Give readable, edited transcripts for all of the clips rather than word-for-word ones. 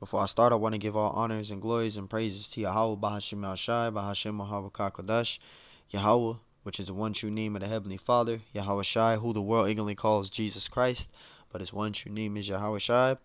Before I start, I want to give all honors and glories and praises to Yahweh, Bahashim El Shai, Bahashim Mahabakah Kodash, Yahweh, which is the one true name of the Heavenly Father, Yahweh Shai, who the world ignorantly calls Jesus Christ, but his one true name is Yahweh Shai.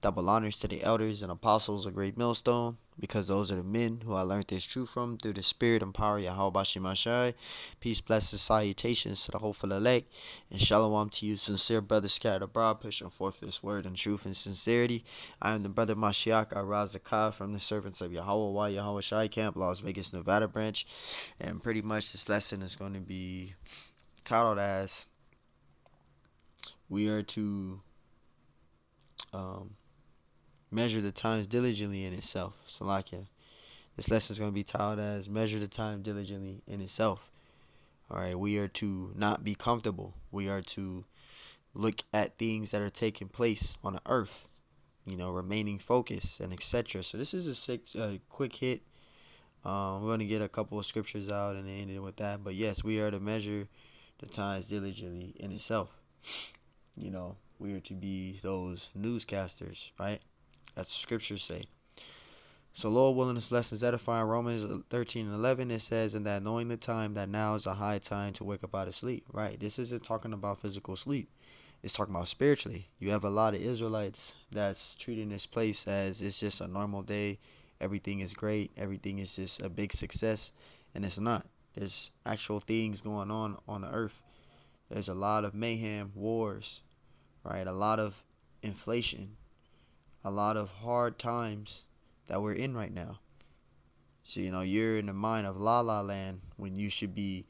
Double honors to the elders and apostles of Great Millstone, because those are the men who I learned this truth from through the spirit and power of Yahweh Bashim El Shai. Peace, blessings, salutations to the hopeful elect, and shalom to you, sincere brothers scattered abroad, pushing forth this word in truth and sincerity. I am the brother Mashiach Arazakah from the servants of Yahweh Yahweh Shai Camp, Las Vegas, Nevada branch. And pretty much this lesson is going to be titled as we are to um, measure the times diligently in itself. Salakia. This lesson is going to be titled as measure the time diligently in itself. Alright, we are to not be comfortable. We are to look at things that are taking place on the earth, remaining focused and etc. So this is a quick hit. We're going to get a couple of scriptures out and end it with that. But yes, we are to measure the times diligently in itself. We are to be those newscasters, right? As the scriptures say. So Lord willing, this lesson is edifying. Romans 13 and 11, it says, and that knowing the time, that now is a high time to wake up out of sleep, right? This isn't talking about physical sleep. It's talking about spiritually. You have a lot of Israelites that's treating this place as it's just a normal day. Everything is great. Everything is just a big success. And it's not. There's actual things going on the earth. There's a lot of mayhem, wars, right? A lot of inflation, a lot of hard times that we're in right now. So, you're in the mind of La La Land when you should be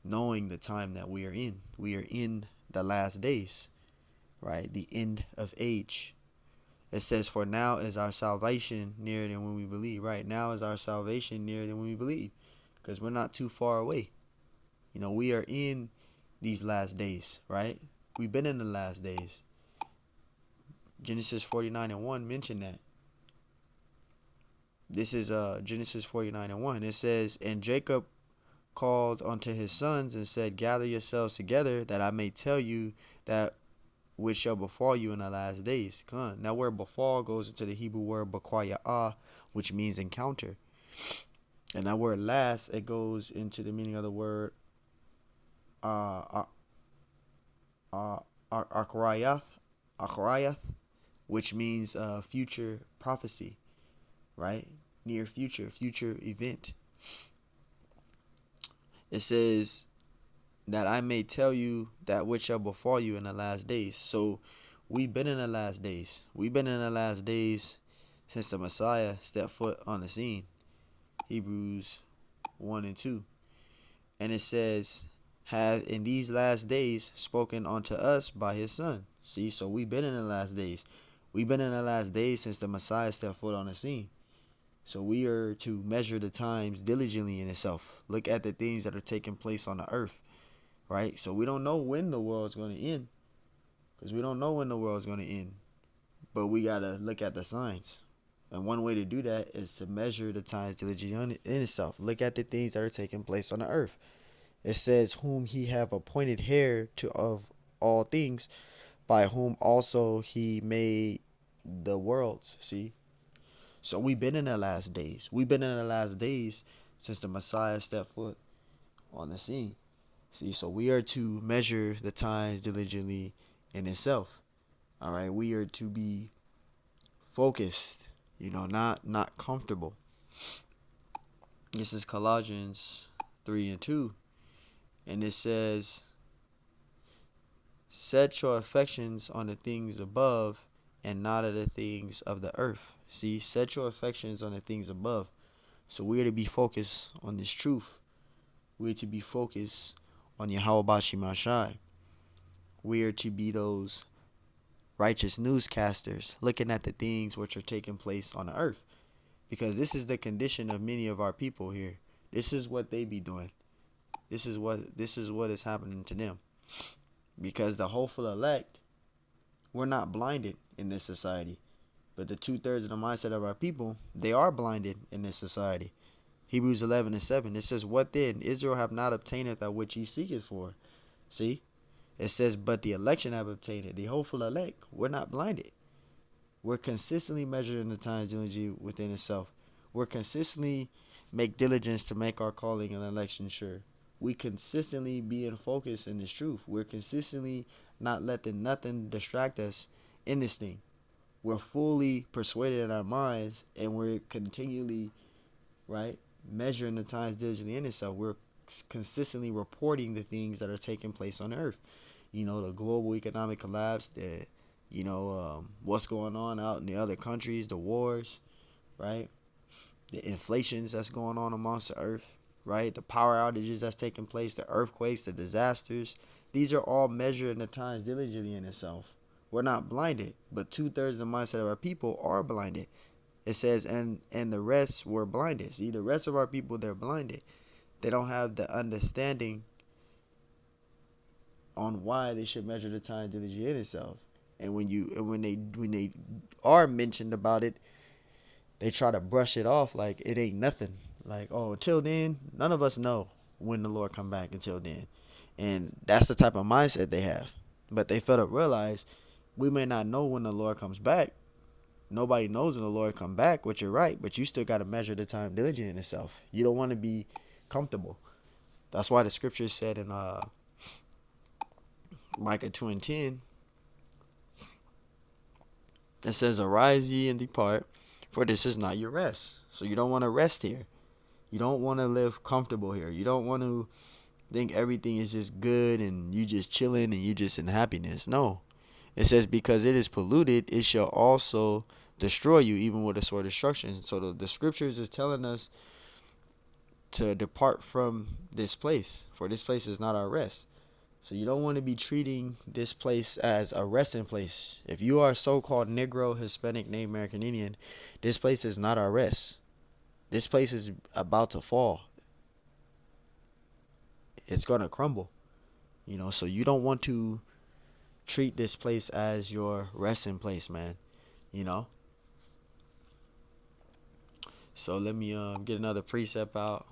knowing the time that we are in. We are in the last days, right? The end of age. It says, for now is our salvation nearer than when we believe, right? Now is our salvation nearer than when we believe, because we're not too far away. We are in these last days, right? We've been in the last days. Genesis 49 and 1 mentioned that. This is Genesis 49 and 1. It says, and Jacob called unto his sons and said, gather yourselves together, that I may tell you that which shall befall you in the last days. Come on. Now, word befall goes into the Hebrew word bakwaya'ah, which means encounter. And that word last, it goes into the meaning of the word akhrayath, which means future prophecy, right? Near future event. It says that I may tell you that which shall befall you in the last days. So we've been in the last days. We've been in the last days since the Messiah stepped foot on the scene. Hebrews 1 and 2. And it says, have in these last days spoken unto us by his son. See, so we've been in the last days. We've been in the last days since the Messiah stepped foot on the scene. So we are to measure the times diligently in itself. Look at the things that are taking place on the earth, right? So we don't know when the world's going to end, because we don't know when the world's going to end. But we got to look at the signs. And one way to do that is to measure the times diligently in itself. Look at the things that are taking place on the earth. It says, whom he have appointed heir to of all things, by whom also he made the worlds. See? So we've been in the last days. We've been in the last days since the Messiah stepped foot on the scene. See, so we are to measure the times diligently in itself. All right, we are to be focused, not comfortable. This is Colossians 3 and 2. And it says, set your affections on the things above and not of the things of the earth. See, set your affections on the things above. So we are to be focused on this truth. We are to be focused on Yahweh Bashim Ashai. We are to be those righteous newscasters looking at the things which are taking place on the earth. Because this is the condition of many of our people here. This is what they be doing. This is what is happening to them. Because the hopeful elect, we're not blinded in this society. But the 2/3 of the mindset of our people, they are blinded in this society. Hebrews 11 and 7, it says, what then? Israel have not obtained that which he seeketh for. See? It says, but the election have obtained it. The hopeful elect, we're not blinded. We're consistently measuring the times diligently within itself. We're consistently make diligence to make our calling and election sure. We consistently be in focus in this truth. We're consistently not letting nothing distract us in this thing. We're fully persuaded in our minds, and we're continually, right, measuring the times diligently in itself. We're consistently reporting the things that are taking place on earth. The global economic collapse, what's going on out in the other countries, the wars, right? The inflations that's going on amongst the earth, right? The power outages that's taking place, the earthquakes, the disasters. These are all measuring the times diligently in itself. We're not blinded, but 2/3 of the mindset of our people are blinded. It says, and the rest were blinded. See, the rest of our people, they're blinded. They don't have the understanding on why they should measure the time diligently in itself. And when they are mentioned about it, they try to brush it off like it ain't nothing. Like, oh, until then, none of us know when the Lord come back until then. And that's the type of mindset they have. But they fail to realize we may not know when the Lord comes back. Nobody knows when the Lord come back, which you're right, but you still got to measure the time diligent in itself. You don't want to be comfortable. That's why the scripture said in Micah 2:10, it says, arise ye and depart, for this is not your rest. So you don't want to rest here. You don't want to live comfortable here. You don't want to think everything is just good and you just chilling and you just in happiness. No. It says, because it is polluted, it shall also destroy you, even with a sword of destruction. So the scriptures is telling us to depart from this place, for this place is not our rest. So you don't want to be treating this place as a resting place. If you are so-called Negro, Hispanic, Native American Indian, this place is not our rest. This place is about to fall. It's going to crumble. So you don't want to treat this place as your resting place, man. So let me get another precept out.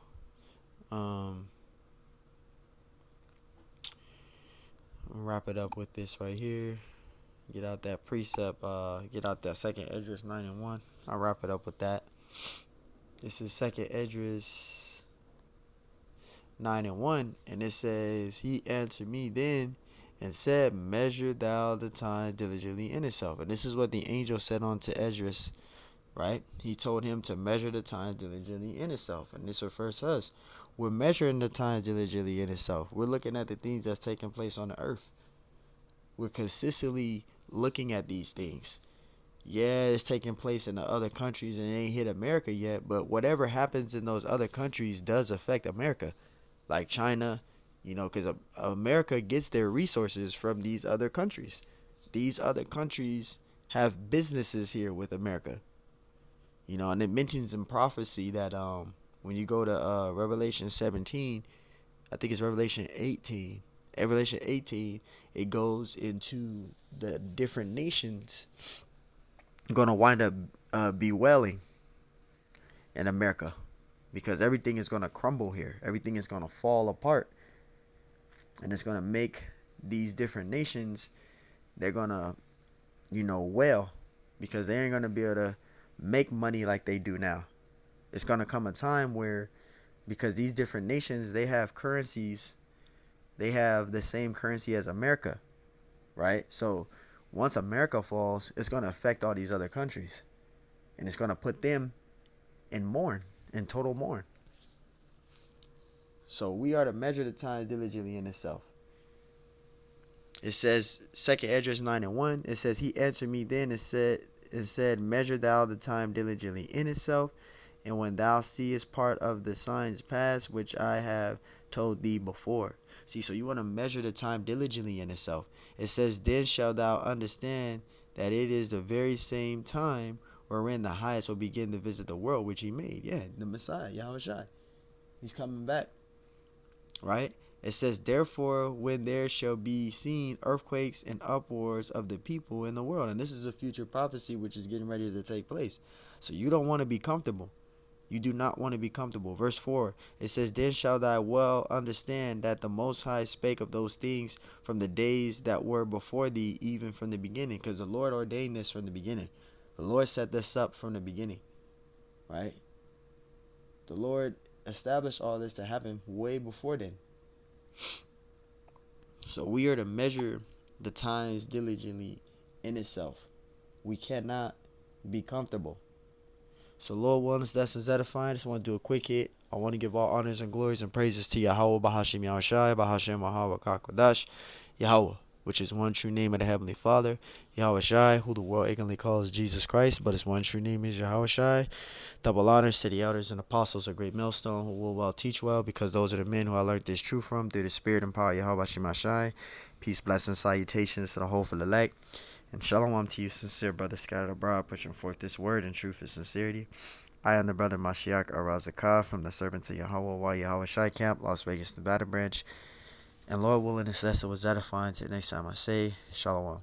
Wrap it up with this right here. Get out that precept. Get out that second Esdras 9:1. I'll wrap it up with that. This is second Esdras 9:1, and it says, he answered me then and said, measure thou the time diligently in itself. And this is what the angel said unto Esdras, right? He told him to measure the time diligently in itself. And this refers to us. We're measuring the time diligently in itself. We're looking at the things that's taking place on the earth. We're consistently looking at these things. Yeah, it's taking place in the other countries and it ain't hit America yet, but whatever happens in those other countries does affect America. Like China, because America gets their resources from these other countries. These other countries have businesses here with America. And it mentions in prophecy that when you go to Revelation 17, I think it's Revelation 18. Revelation 18, it goes into the different nations going to wind up bewailing in America, because everything is going to crumble here. Everything is going to fall apart, and it's going to make these different nations, they're going to, wail, because they ain't going to be able to make money like they do now. It's going to come a time where, because these different nations, they have currencies, they have the same currency as America, right? So once America falls, it's going to affect all these other countries, and it's going to put them in total mourn. So we are to measure the time diligently in itself. It says, 2 Esdras 9:1, it says, he answered me then and said, measure thou the time diligently in itself, and when thou seest part of the signs pass, which I have told thee before. See, so you want to measure the time diligently in itself. It says, then shalt thou understand that it is the very same time wherein the highest will begin to visit the world which he made. Yeah, the Messiah, Yahushua. He's coming back, right? It says, therefore, when there shall be seen earthquakes and uproars of the people in the world. And this is a future prophecy which is getting ready to take place. So you don't want to be comfortable. You do not want to be comfortable. Verse 4, it says, then shall thou well understand that the Most High spake of those things from the days that were before thee, even from the beginning. Because the Lord ordained this from the beginning. The Lord set this up from the beginning, right? The Lord established all this to happen way before then. So we are to measure the times diligently in itself. We cannot be comfortable. So Lord willing, that's edifying. I just want to do a quick hit. I want to give all honors and glories and praises to Yahweh, Bahashim Yahushai, Bahashim Mahawa Kakodash, Yahweh, which is one true name of the Heavenly Father, Yahweh Shai, who the world ignorantly calls Jesus Christ, but his one true name is Yahweh Shai. Double honors to the elders and apostles of Great Millstone, who will well teach well, because those are the men who I learned this truth from through the Spirit and power of Yahweh Shai. Peace, blessings, salutations to the whole for the elect. And shalom to you, sincere brothers scattered abroad, pushing forth this word in truth and sincerity. I am the brother Mashiach Arazakah from the Servants of Yahweh, Yahweh Shai Camp, Las Vegas, Nevada branch. And Lord willing, this lesson was edifying. Till next time I say, shalom.